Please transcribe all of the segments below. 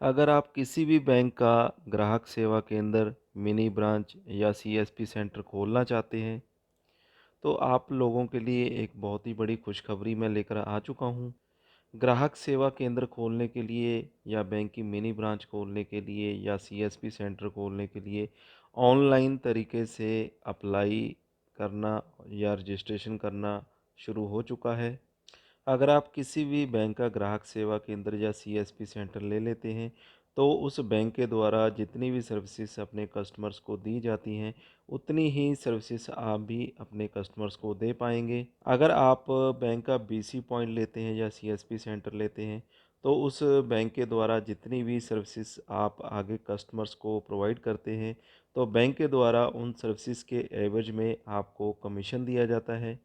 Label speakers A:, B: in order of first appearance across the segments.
A: अगर आप किसी भी बैंक का ग्राहक सेवा केंद्र, मिनी ब्रांच या सीएसपी सेंटर खोलना चाहते हैं, तो आप लोगों के लिए एक बहुत ही बड़ी खुशखबरी मैं लेकर आ चुका हूँ। ग्राहक सेवा केंद्र खोलने के लिए या बैंक की मिनी ब्रांच खोलने के लिए या सीएसपी सेंटर खोलने के लिए ऑनलाइन तरीके से अप्लाई करना या रजिस्ट्रेशन करना शुरू हो चुका है। अगर आप किसी भी बैंक का ग्राहक सेवा केंद्र या सीएसपी सेंटर ले लेते हैं, तो उस बैंक के द्वारा जितनी भी सर्विसेज अपने कस्टमर्स को दी जाती हैं, उतनी ही सर्विसेज आप भी अपने कस्टमर्स को दे पाएंगे। अगर आप बैंक का बीसी पॉइंट लेते हैं या सीएसपी सेंटर लेते हैं, तो उस बैंक के द्वारा जितनी भी सर्विसेज आप आगे कस्टमर्स को प्रोवाइड करते हैं, तो बैंक के द्वारा उन सर्विसेज के एवज में आपको कमीशन दिया जाता है।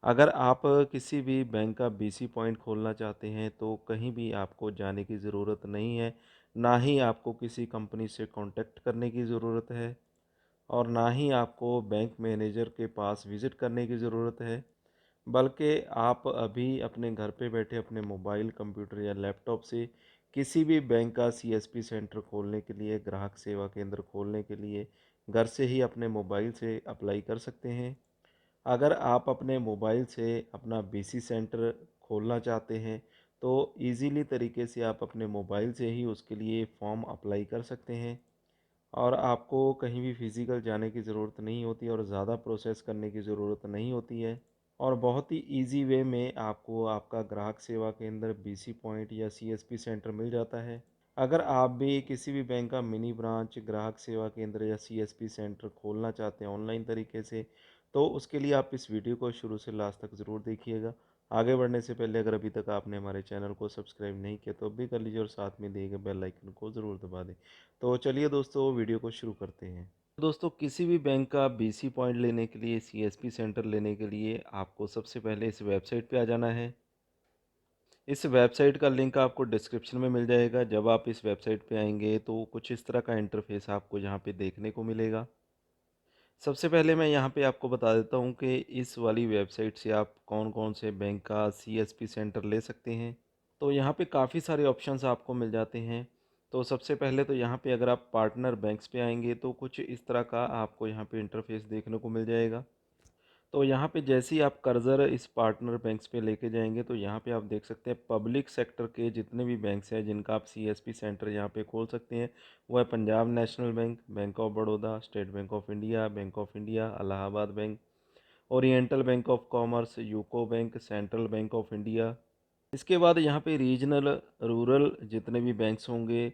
A: अगर आप किसी भी बैंक का बीसी पॉइंट खोलना चाहते हैं, तो कहीं भी आपको जाने की ज़रूरत नहीं है, ना ही आपको किसी कंपनी से कॉन्टैक्ट करने की ज़रूरत है और ना ही आपको बैंक मैनेजर के पास विज़िट करने की ज़रूरत है। बल्कि आप अभी अपने घर पे बैठे अपने मोबाइल, कंप्यूटर या लैपटॉप से किसी भी बैंक का सीएसपी सेंटर खोलने के लिए, ग्राहक सेवा केंद्र खोलने के लिए घर से ही अपने मोबाइल से अप्लाई कर सकते हैं। अगर आप अपने मोबाइल से अपना बीसी सेंटर खोलना चाहते हैं, तो ईज़िली तरीके से आप अपने मोबाइल से ही उसके लिए फॉर्म अप्लाई कर सकते हैं और आपको कहीं भी फ़िज़िकल जाने की ज़रूरत नहीं होती और ज़्यादा प्रोसेस करने की ज़रूरत नहीं होती है और बहुत ही ईज़ी वे में आपको आपका ग्राहक सेवा केंद्र, बीसी पॉइंट या सीएसपी सेंटर मिल जाता है। अगर आप भी किसी भी बैंक का मिनी ब्रांच, ग्राहक सेवा केंद्र या सीएसपी सेंटर खोलना चाहते हैं ऑनलाइन तरीके से, तो उसके लिए आप इस वीडियो को शुरू से लास्ट तक ज़रूर देखिएगा। आगे बढ़ने से पहले अगर अभी तक आपने हमारे चैनल को सब्सक्राइब नहीं किया तो अभी कर लीजिए और साथ में दिए गए बेल आइकन को ज़रूर दबा दें। तो चलिए दोस्तों, वीडियो को शुरू करते हैं। दोस्तों, किसी भी बैंक का बीसी पॉइंट लेने के लिए, सीएसपी सेंटर लेने के लिए आपको सबसे पहले इस वेबसाइट पे आ जाना है। इस वेबसाइट का लिंक आपको डिस्क्रिप्शन में मिल जाएगा। जब आप इस वेबसाइट पे आएंगे तो कुछ इस तरह का इंटरफेस आपको यहाँ पे देखने को मिलेगा। सबसे पहले मैं यहाँ पे आपको बता देता हूँ कि इस वाली वेबसाइट से आप कौन-कौन से बैंक का सीएसपी सेंटर ले सकते हैं। तो यहाँ पे काफ़ी सारे ऑप्शंस आपको मिल जाते हैं। तो सबसे पहले तो यहाँ पे अगर आप पार्टनर बैंक्स पे आएँगे तो कुछ इस तरह का आपको यहाँ पे इंटरफेस देखने को मिल जाएगा। तो यहाँ पे जैसे ही आप कर्सर इस पार्टनर बैंक्स पे लेके जाएंगे तो यहाँ पे आप देख सकते हैं पब्लिक सेक्टर के जितने भी बैंक्स हैं जिनका आप सीएसपी सेंटर यहाँ पे खोल सकते हैं, वो है Punjab national bank, bank of Baroda, state bank of India, bank of India, Allahabad bank, oriental bank of commerce, UCO bank, central bank of India. इसके बाद यहाँ पे रीजनल, रूरल जितने भी बैंक्स होंगे,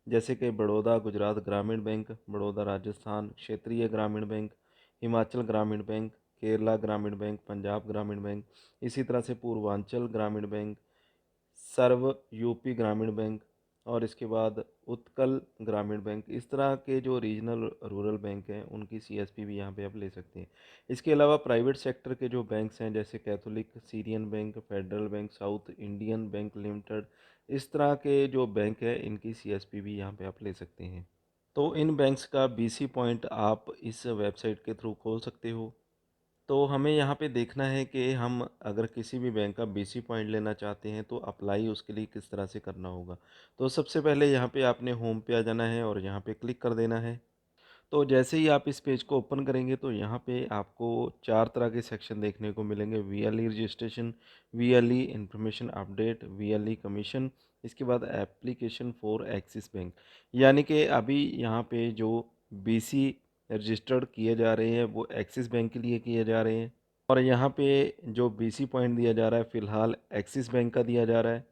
A: जैसे कि बड़ौदा गुजरात ग्रामीण बैंक, बड़ौदा राजस्थान क्षेत्रीय ग्रामीण बैंक, हिमाचल ग्रामीण बैंक, केरला ग्रामीण बैंक, पंजाब ग्रामीण बैंक, इसी तरह से पूर्वांचल ग्रामीण बैंक, सर्व यूपी ग्रामीण बैंक और इसके बाद उत्कल ग्रामीण बैंक। इस तरह के जो रीजनल रूरल बैंक हैं उनकी सीएसपी भी यहाँ पे आप ले सकते हैं। इसके अलावा प्राइवेट सेक्टर के जो बैंक्स हैं जैसे Catholic Syrian bank, federal bank, south Indian bank limited, इस तरह के जो बैंक है इनकी सीएसपी भी यहाँ पे आप ले सकते हैं। तो इन बैंक्स का बीसी पॉइंट आप इस वेबसाइट के थ्रू खोल सकते हो। तो हमें यहाँ पे देखना है कि हम अगर किसी भी बैंक का बीसी पॉइंट लेना चाहते हैं तो अप्लाई उसके लिए किस तरह से करना होगा। तो सबसे पहले यहाँ पे आपने होम पे आ जाना है और यहाँ पे क्लिक कर देना है। तो जैसे ही आप इस पेज को ओपन करेंगे तो यहाँ पे आपको 4 तरह के सेक्शन देखने को मिलेंगे। VLE registration, VLE information update, VLE commission, इसके बाद एप्लीकेशन फॉर एक्सिस बैंक। यानी कि अभी यहाँ पे जो बीसी रजिस्टर्ड किए जा रहे हैं वो एक्सिस बैंक के लिए किए जा रहे हैं और यहाँ पे जो बीसी पॉइंट दिया जा रहा है फ़िलहाल एक्सिस बैंक का दिया जा रहा है।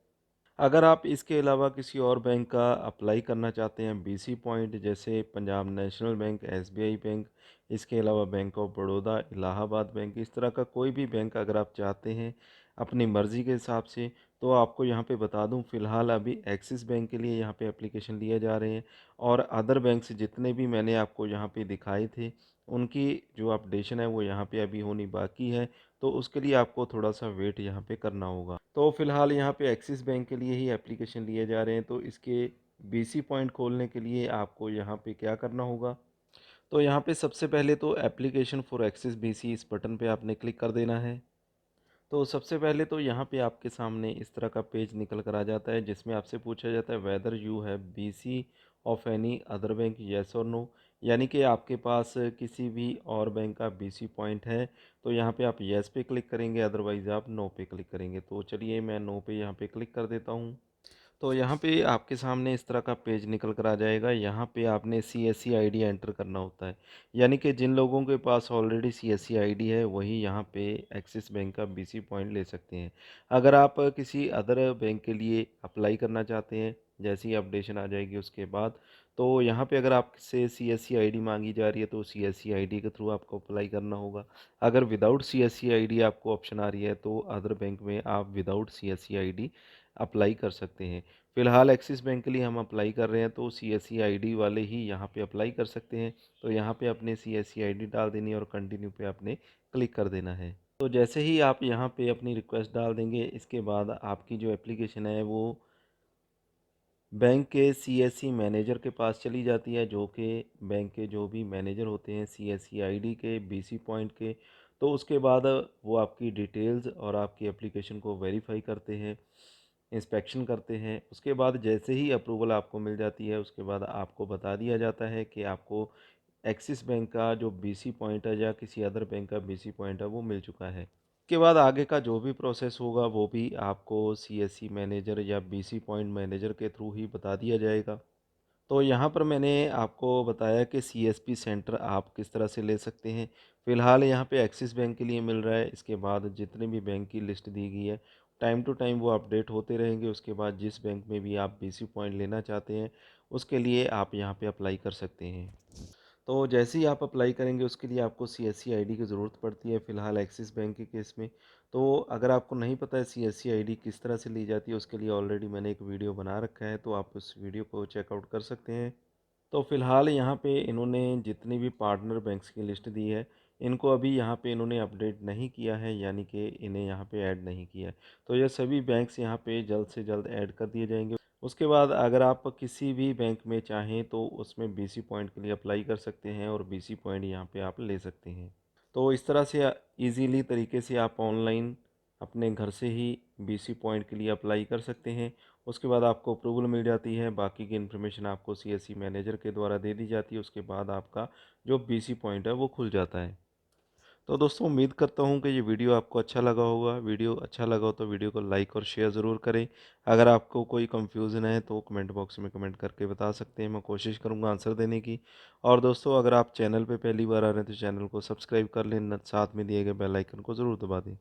A: अगर आप इसके अलावा किसी और बैंक का अप्लाई करना चाहते हैं बीसी पॉइंट, जैसे Punjab national bank, SBI bank, इसके अलावा bank of Baroda, Allahabad bank, इस तरह का कोई भी बैंक अगर आप चाहते हैं अपनी मर्ज़ी के हिसाब से, तो आपको यहाँ पे बता दूँ फ़िलहाल अभी एक्सिस बैंक के लिए यहाँ पे एप्लीकेशन लिए जा रहे हैं और अदर बैंक्स जितने भी मैंने आपको यहाँ पे दिखाए थे उनकी जो अपडेशन है वो यहाँ पे अभी होनी बाकी है। तो उसके लिए आपको थोड़ा सा वेट यहाँ पे करना होगा। तो फिलहाल यहाँ पे एक्सिस बैंक के लिए ही एप्लीकेशन लिए जा रहे हैं। तो इसके बीसी पॉइंट खोलने के लिए आपको यहाँ पे क्या करना होगा, तो यहाँ पे सबसे पहले तो एप्लीकेशन फॉर एक्सिस बीसी इस बटन पे आपने क्लिक कर देना है। तो सबसे पहले तो यहाँ पे आपके सामने इस तरह का पेज निकल कर आ जाता है, जिसमें आपसे पूछा जाता है whether you have BC of any other bank, yes और नो। यानी कि आपके पास किसी भी और बैंक का बीसी पॉइंट है, तो यहाँ पे आप येस पे क्लिक करेंगे, अदरवाइज़ आप नो पे क्लिक करेंगे। तो चलिए मैं नो पे यहाँ पे क्लिक कर देता हूँ। तो यहाँ पे आपके सामने इस तरह का पेज निकल कर आ जाएगा। यहाँ पे आपने सीएससी आईडी एंटर करना होता है। यानी कि जिन लोगों के पास ऑलरेडी सीएससी आईडी है, वही यहाँ पे एक्सिस बैंक का बीसी पॉइंट ले सकते हैं। अगर आप किसी अदर बैंक के लिए अप्लाई करना चाहते हैं, जैसी अपडेशन आ जाएगी उसके बाद, तो यहाँ पे अगर आपसे सीएससी आईडी मांगी जा रही है, तो सीएससी आईडी के थ्रू आपको अप्लाई करना होगा। अगर विदाउट सीएससी आईडी आपको ऑप्शन आ रही है, तो अदर बैंक में आप विदाउट सीएससी आईडी अप्लाई कर सकते हैं। फ़िलहाल एक्सिस बैंक के लिए हम अप्लाई कर रहे हैं, तो सीएससी आईडी वाले ही यहाँ पे अप्लाई कर सकते हैं। तो यहाँ पे अपने सीएससी आईडी डाल देनी है और कंटिन्यू पे आपने क्लिक कर देना है। तो जैसे ही आप यहाँ पे अपनी रिक्वेस्ट डाल देंगे, इसके बाद आपकी जो एप्लीकेशन है वो बैंक के सीएससी मैनेजर के पास चली जाती है, जो कि बैंक के जो भी मैनेजर होते हैं सीएससी आईडी के, बीसी पॉइंट के। तो उसके बाद वो आपकी डिटेल्स और आपकी एप्लीकेशन को वेरीफाई करते हैं, इंस्पेक्शन करते हैं। उसके बाद जैसे ही अप्रूवल आपको मिल जाती है, उसके बाद आपको बता दिया जाता है कि आपको एक्सिस बैंक का जो बीसी पॉइंट है या किसी अदर बैंक का बीसी पॉइंट है वो मिल चुका है। उसके बाद आगे का जो भी प्रोसेस होगा वो भी आपको सीएससी मैनेजर या बीसी पॉइंट मैनेजर के थ्रू ही बता दिया जाएगा। तो यहाँ पर मैंने आपको बताया कि सीएसपी सेंटर आप किस तरह से ले सकते हैं। फ़िलहाल यहाँ पे एक्सिस बैंक के लिए मिल रहा है। इसके बाद जितने भी बैंक की लिस्ट दी गई है, टाइम टू टाइम वो अपडेट होते रहेंगे। उसके बाद जिस बैंक में भी आप बीसी पॉइंट लेना चाहते हैं, उसके लिए आप यहाँ पे अप्लाई कर सकते हैं। तो जैसे ही आप अप्लाई करेंगे, उसके लिए आपको सीएससी आईडी की ज़रूरत पड़ती है, फ़िलहाल एक्सिस बैंक के केस में। तो अगर आपको नहीं पता है सीएससी आईडी किस तरह से ली जाती है, उसके लिए ऑलरेडी मैंने एक वीडियो बना रखा है, तो आप उस वीडियो को चेकआउट कर सकते हैं। तो फ़िलहाल यहाँ पे इन्होंने जितनी भी पार्टनर बैंक्स की लिस्ट दी है, इनको अभी यहाँ पे इन्होंने अपडेट नहीं किया है, यानी कि इन्हें यहाँ पे ऐड नहीं किया है। तो ये सभी बैंक्स यहाँ पे जल्द से जल्द ऐड कर दिए जाएंगे। उसके बाद अगर आप किसी भी बैंक में चाहें, तो उसमें बीसी पॉइंट के लिए अप्लाई कर सकते हैं और बीसी पॉइंट यहाँ पे आप ले सकते हैं। तो इस तरह से ईज़िली तरीके से आप ऑनलाइन अपने घर से ही बीसी पॉइंट के लिए अप्लाई कर सकते हैं। उसके बाद आपको अप्रूवल मिल जाती है, बाकी की इन्फॉर्मेशन आपको सीएससी मैनेजर के द्वारा दे दी जाती है। उसके बाद आपका जो बीसी पॉइंट है वो खुल जाता है। तो दोस्तों, उम्मीद करता हूँ कि ये वीडियो आपको अच्छा लगा होगा। वीडियो अच्छा लगा हो तो वीडियो को लाइक और शेयर ज़रूर करें। अगर आपको कोई कन्फ्यूज़न है तो कमेंट बॉक्स में कमेंट करके बता सकते हैं, मैं कोशिश करूँगा आंसर देने की। और दोस्तों, अगर आप चैनल पे पहली बार आ रहे हैं तो चैनल को सब्सक्राइब कर लें, साथ में दिए गए बेल आइकन को ज़रूर दबा दें।